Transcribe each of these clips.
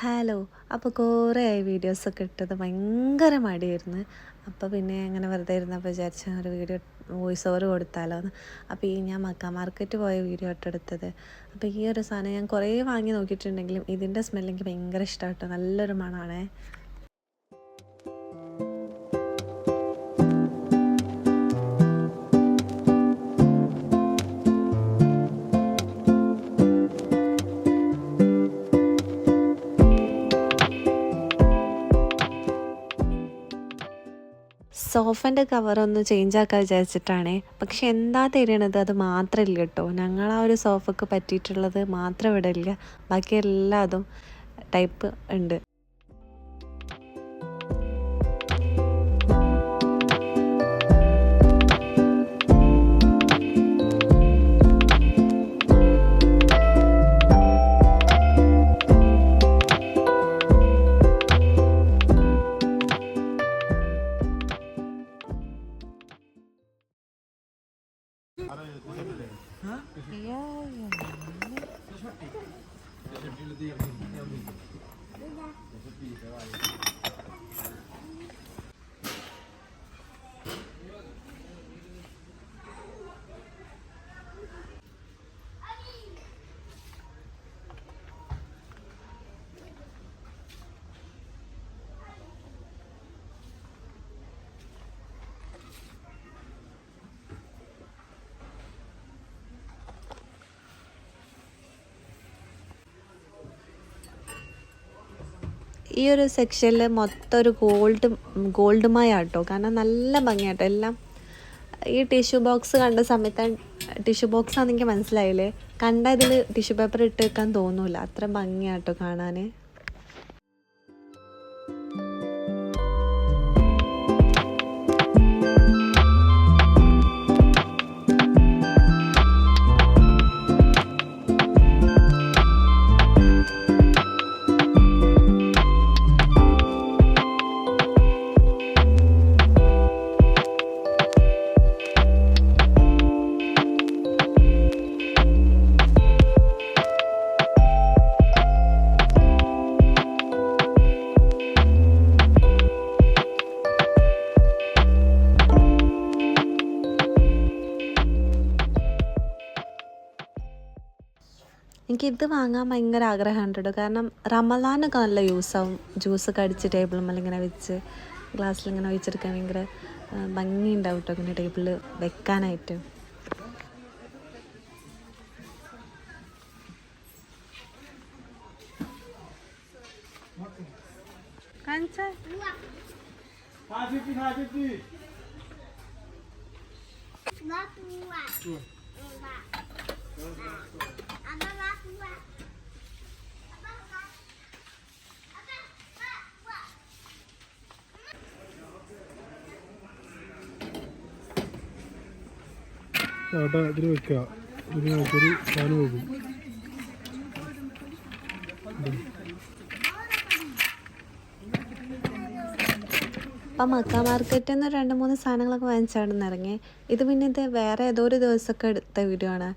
Hello. അപ്പോൾ കുറേ ആയി വീഡിയോസൊക്കെ ഇട്ടത് ഭയങ്കര മടിയായിരുന്നു. അപ്പോൾ പിന്നെ അങ്ങനെ വെറുതെ ഇരുന്നപ്പോൾ വിചാരിച്ച ഒരു വീഡിയോ വോയിസ് ഓവർ കൊടുത്താലോ എന്ന്. അപ്പോൾ ഞാൻ മക്ക മാർക്കറ്റ് പോയ വീഡിയോ ഇട്ടെടുത്തത്. അപ്പോൾ ഈ ഒരു സാധനം ഞാൻ കുറേ വാങ്ങി നോക്കിയിട്ടുണ്ടെങ്കിലും ഇതിൻ്റെ സ്മെല്ല് എനിക്ക് ഭയങ്കര ഇഷ്ടമാട്ടോ. നല്ലൊരു മണമാണേ. സോഫൻ്റെ കവറൊന്ന് ചേഞ്ച് ആക്കാൻ വിചാരിച്ചിട്ടാണേ. പക്ഷെ എന്താ തരണത് അത് മാത്രമില്ല കേട്ടോ. ഞങ്ങൾ ആ ഒരു സോഫക്ക് പറ്റിയിട്ടുള്ളത് മാത്രം ഇവിടെ ഇല്ല. ബാക്കി എല്ലാ അതും ടൈപ്പ് ഉണ്ട്. ഈ ഒരു സെക്ഷനിൽ മൊത്തം ഒരു ഗോൾഡുമായ കേട്ടോ. കാരണം നല്ല ഭംഗിയാട്ടോ എല്ലാം. ഈ ടിഷ്യൂ ബോക്സ് കണ്ട സമയത്ത് ടിഷ്യൂ ബോക്സ് ആണെന്ന് എനിക്ക് മനസ്സിലായില്ലേ. കണ്ട ഇതിൽ ടിഷ്യൂ പേപ്പർ ഇട്ട് വെക്കാൻ തോന്നൂല. അത്ര ഭംഗിയാട്ടോ കാണാൻ. എനിക്കിത് വാങ്ങാൻ ഭയങ്കര ആഗ്രഹമുണ്ട് കേട്ടോ. കാരണം റമദാനൊക്കെ നല്ല യൂസാവും. ജ്യൂസൊക്കെ അടിച്ച് ടേബിൾ മേലെ ഇങ്ങനെ വെച്ച് ഗ്ലാസ്സിലിങ്ങനെ വെച്ചെടുക്കാൻ ഭയങ്കര ഭംഗിയുണ്ടാവും കേട്ടോ ഇങ്ങനെ ടേബിളിൽ വെക്കാനായിട്ട്. ഇതിൽ വെക്കുക. ഇതിനകത്തൊരു സാധനം വെക്കും. അപ്പം മക്ക മാർക്കറ്റിൽ നിന്ന് 2-3 സാധനങ്ങളൊക്കെ വാങ്ങിച്ചാടുന്ന് ഇറങ്ങി. ഇത് പിന്നെ ഇത് വേറെ ഏതോ ഒരു ദിവസമൊക്കെ എടുത്ത വീഡിയോ ആണ്.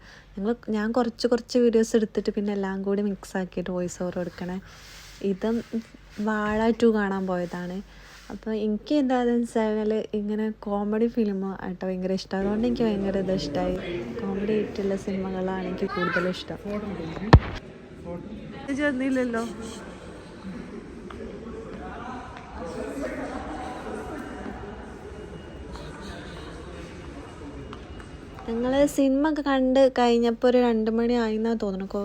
ഞാൻ കുറച്ച് വീഡിയോസ് എടുത്തിട്ട് പിന്നെ എല്ലാം കൂടി മിക്സ് ആക്കിയിട്ട് വോയിസ് ഓവർ കൊടുക്കണേ. ഇതും വാഴ 2 കാണാൻ പോയതാണ്. അപ്പോൾ എനിക്ക് എന്താണെന്ന് വെച്ചാൽ ഇങ്ങനെ കോമഡി ഫിലിം ആയിട്ട് ഭയങ്കര ഇഷ്ടം. അതുകൊണ്ട് എനിക്ക് ഭയങ്കര ഇഷ്ടമായി. കോമഡി ആയിട്ടുള്ള സിനിമകളാണ് എനിക്ക് കൂടുതലും ഇഷ്ടം. ചെന്നില്ലല്ലോ. ഞങ്ങൾ സിനിമ ഒക്കെ കണ്ട് കഴിഞ്ഞപ്പോൾ ഒരു 2 മണി ആയിന്നാണ് തോന്നുന്നു.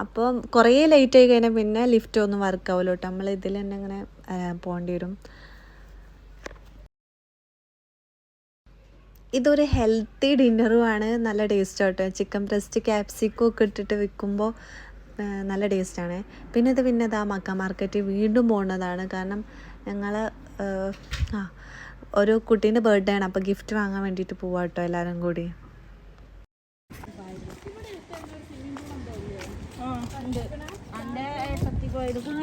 അപ്പോൾ കുറേ ലേറ്റ് ആയി കഴിഞ്ഞാൽ പിന്നെ ലിഫ്റ്റ് ഒന്നും വർക്ക് ആവുമല്ലോ കേട്ടോ. നമ്മൾ ഇതിൽ തന്നെ അങ്ങനെ പോകേണ്ടി വരും. ഇതൊരു ഹെൽത്തി ഡിന്നറുമാണ്. നല്ല ടേസ്റ്റ് കേട്ടോ. ചിക്കൻ ബ്രസ്റ്റ് ക്യാപ്സിക്കം ഒക്കെ ഇട്ടിട്ട് വിൽക്കുമ്പോൾ നല്ല ടേസ്റ്റാണ്. പിന്നെ ഇതാ മക്ക മാർക്കറ്റിൽ വീണ്ടും പോകുന്നതാണ്. കാരണം ഞങ്ങൾ ഒരു കുട്ടീൻ്റെ ബർത്ത്ഡേ ആണ്. അപ്പോൾ ഗിഫ്റ്റ് വാങ്ങാൻ വേണ്ടിയിട്ട് പോവാം കേട്ടോ എല്ലാവരും കൂടി.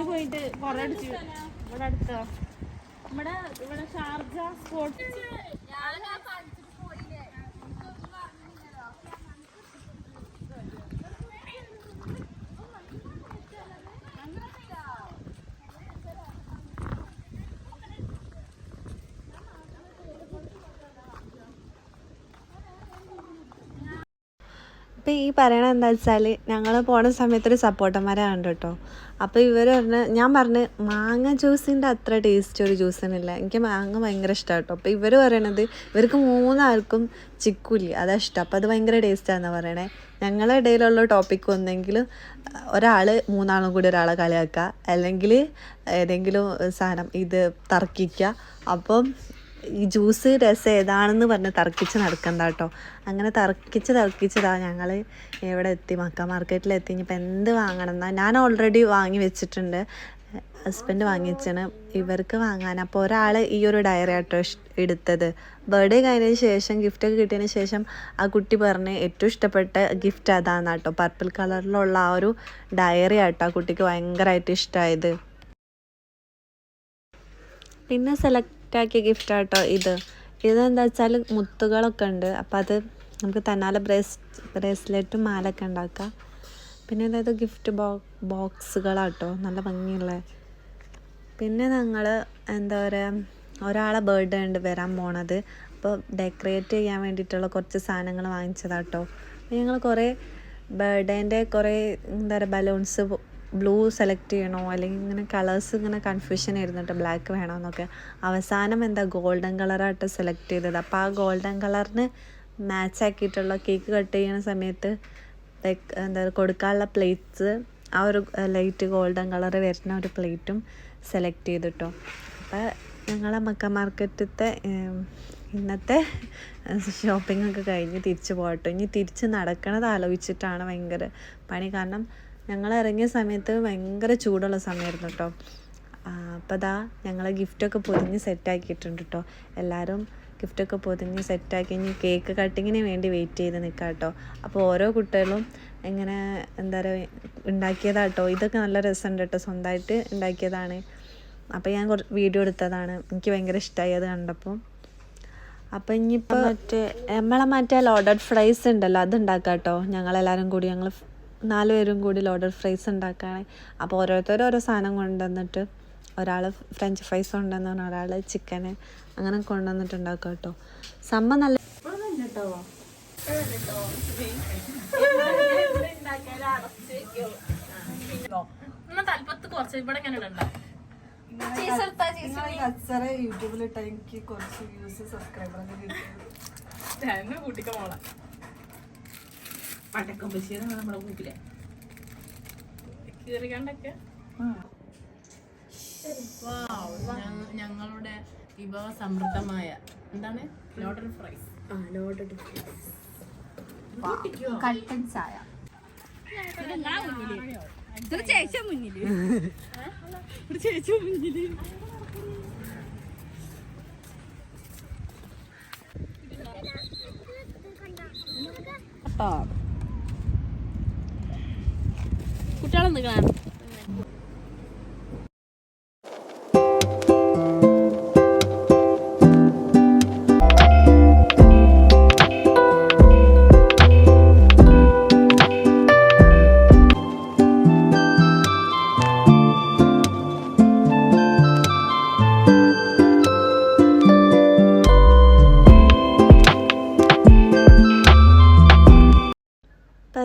പോയിട്ട് കുറെ അടിച്ചു. ഇവിടെ അടുത്ത ഇവിടെ ഷാർജ സ്പോർട്സ് ഇപ്പം ഈ പറയണത് എന്താ വെച്ചാൽ ഞങ്ങൾ പോണ സമയത്തൊരു സപ്പോട്ടന്മാരാണ് കേട്ടോ. അപ്പോൾ ഇവർ ഞാൻ പറഞ്ഞ് മാങ്ങ ജ്യൂസിൻ്റെ അത്ര ടേസ്റ്റ് ഒരു ജ്യൂസിനില്ല, എനിക്ക് മാങ്ങ ഭയങ്കര ഇഷ്ടമാണ് കേട്ടോ. അപ്പോൾ ഇവർ പറയണത് ഇവർക്ക് 3 ആൾക്കും ചിക്കൂല്ലേ, അതാ ഇഷ്ടം. അപ്പോൾ അത് ഭയങ്കര ടേസ്റ്റാണെന്ന് പറയണേ. ഞങ്ങളുടെ ഇടയിലുള്ള ടോപ്പിക്ക് ഒന്നെങ്കിലും ഒരാൾ 3 ആളും കൂടി ഒരാളെ കളിയാക്കുക, അല്ലെങ്കിൽ ഏതെങ്കിലും സാധനം ഇത് തർക്കിക്കുക. അപ്പം ഈ ജ്യൂസ് രസം ഏതാണെന്ന് പറഞ്ഞ് തർക്കിച്ച് നടക്കണ്ട കേട്ടോ. അങ്ങനെ തർക്കിച്ചതാ ഞങ്ങൾ ഇവിടെ എത്തി, മക്ക മാർക്കറ്റിലെത്തി. ഇനിയിപ്പോൾ എന്ത് വാങ്ങണം എന്നാൽ ഞാൻ ഓൾറെഡി വാങ്ങി വെച്ചിട്ടുണ്ട്, ഹസ്ബൻഡ് വാങ്ങി വെച്ചാണ് ഇവർക്ക് വാങ്ങാൻ. അപ്പോൾ ഒരാൾ ഈ ഒരു ഡയറി ആട്ടോ എടുത്തത്. ബർത്ത്ഡേ കഴിഞ്ഞതിന് ശേഷം ഗിഫ്റ്റൊക്കെ കിട്ടിയതിന് ശേഷം ആ കുട്ടി പറഞ്ഞ് ഏറ്റവും ഇഷ്ടപ്പെട്ട ഗിഫ്റ്റ് അതാണ് കേട്ടോ, പർപ്പിൾ കളറിലുള്ള ആ ഒരു ഡയറി ആട്ടോ ആ കുട്ടിക്ക് ഭയങ്കരമായിട്ട് ഇഷ്ടമായത്. പിന്നെ സെലക്റ്റാക്കിയ ഗിഫ്റ്റ് ആട്ടോ ഇതെന്താ വെച്ചാൽ മുത്തുകളൊക്കെ ഉണ്ട്. അപ്പം അത് നമുക്ക് തന്നാലെ ബ്രേസ്ലെറ്റും മാലൊക്കെ ഉണ്ടാക്കാം. പിന്നെ അതായത് ഗിഫ്റ്റ് ബോക്സുകളാട്ടോ നല്ല ഭംഗിയുള്ള. പിന്നെ ഞങ്ങൾ എന്താ പറയുക, ഒരാളെ ബർത്ത്ഡേ ഉണ്ട് വരാൻ പോണത്. അപ്പോൾ ഡെക്കറേറ്റ് ചെയ്യാൻ വേണ്ടിയിട്ടുള്ള കുറച്ച് സാധനങ്ങൾ വാങ്ങിച്ചതാട്ടോ. അപ്പോൾ ഞങ്ങൾ കുറേ ബർത്ത്ഡേൻ്റെ കുറേ എന്താ പറയുക ബലൂൺസ് ബ്ലൂ സെലക്ട് ചെയ്യണോ അല്ലെങ്കിൽ ഇങ്ങനെ കളേഴ്സ് ഇങ്ങനെ കൺഫ്യൂഷൻ ആയിരുന്നു കേട്ടോ, ബ്ലാക്ക് വേണമെന്നൊക്കെ. അവസാനം എന്താ ഗോൾഡൻ കളറായിട്ട് സെലക്ട് ചെയ്തത്. അപ്പോൾ ആ ഗോൾഡൻ കളറിന് മാച്ച് ആക്കിയിട്ടുള്ള കേക്ക് കട്ട് ചെയ്യുന്ന സമയത്ത് എന്താ കൊടുക്കാനുള്ള പ്ലേറ്റ്സ് ആ ഒരു ലൈറ്റ് ഗോൾഡൻ കളർ വരുന്ന ഒരു പ്ലേറ്റും സെലക്ട് ചെയ്തിട്ടോ. അപ്പോൾ ഞങ്ങളെ മക്ക മാർക്കറ്റത്തെ ഇന്നത്തെ ഷോപ്പിംഗ് ഒക്കെ കഴിഞ്ഞ് തിരിച്ച് പോകട്ടോ. ഇനി തിരിച്ച് നടക്കണത് ആലോചിച്ചിട്ടാണ് ഭയങ്കര പണി. കാരണം ഞങ്ങൾ ഇറങ്ങിയ സമയത്ത് ഭയങ്കര ചൂടുള്ള സമയമായിരുന്നു കേട്ടോ. അപ്പോൾ അതാ ഞങ്ങൾ ഗിഫ്റ്റൊക്കെ പൊതിഞ്ഞ് സെറ്റാക്കിയിട്ടുണ്ട് കേട്ടോ. എല്ലാവരും ഗിഫ്റ്റൊക്കെ പൊതിഞ്ഞ് സെറ്റാക്കി ഇനി കേക്ക് കട്ടിങ്ങിന് വേണ്ടി വെയിറ്റ് ചെയ്ത് നിൽക്കാം കേട്ടോ. അപ്പോൾ ഓരോ കുട്ടികളും ഇങ്ങനെ എന്താ പറയുക ഉണ്ടാക്കിയതാട്ടോ. ഇതൊക്കെ നല്ല രസമുണ്ട് കേട്ടോ, സ്വന്തമായിട്ട് ഉണ്ടാക്കിയതാണ്. അപ്പോൾ ഞാൻ വീഡിയോ എടുത്തതാണ്, എനിക്ക് ഭയങ്കര ഇഷ്ടമായി അത് കണ്ടപ്പോൾ. അപ്പോൾ ഇനിയിപ്പോൾ മറ്റേ ലോഡഡ് ഫ്രൈസ് ഉണ്ടല്ലോ അത് ഉണ്ടാക്കാം കേട്ടോ. ഞങ്ങളെല്ലാവരും കൂടി 4 പേരും കൂടി ലോഡഡ് ഫ്രൈസ് ഉണ്ടാക്കുകയാണ്. അപ്പോൾ ഓരോരുത്തരും ഓരോ സാധനം കൊണ്ടുവന്നിട്ട് ഒരാൾ ഫ്രഞ്ച് ഫ്രൈസ് കൊണ്ടുവന്നു, ഒരാൾ ചിക്കന് അങ്ങനെ കൊണ്ടുവന്നിട്ട് ഉണ്ടാക്കുക കേട്ടോ. സമ്മ നല്ല യൂട്യൂബിലിട്ട എനിക്ക് കുറച്ച് വ്യൂസ് സബ്സ്ക്രൈബറൊക്കെ കിട്ടി. കൂട്ടിക്ക മോളെ പടക്കം ബഷീർ നമ്മുടെ കൂട്ടിലെ കീറിക്കണ്ടൊക്കെ ഞങ്ങളുടെ വിഭവ സമൃദ്ധമായ എന്താണ് ലോഡഡ് ഫ്രൈസ്. കട്ടൻ ചായ മുന്നില് കുട്ടികളൊന്നും കാണാൻ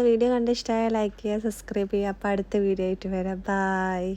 വീഡിയോ കണ്ട് ഇഷ്ടമായ ലൈക്ക് ചെയ്യുക, സബ്സ്ക്രൈബ് ചെയ്യുക. അപ്പോൾ അടുത്ത വീഡിയോ ആയിട്ട് വരാം. ബായ്.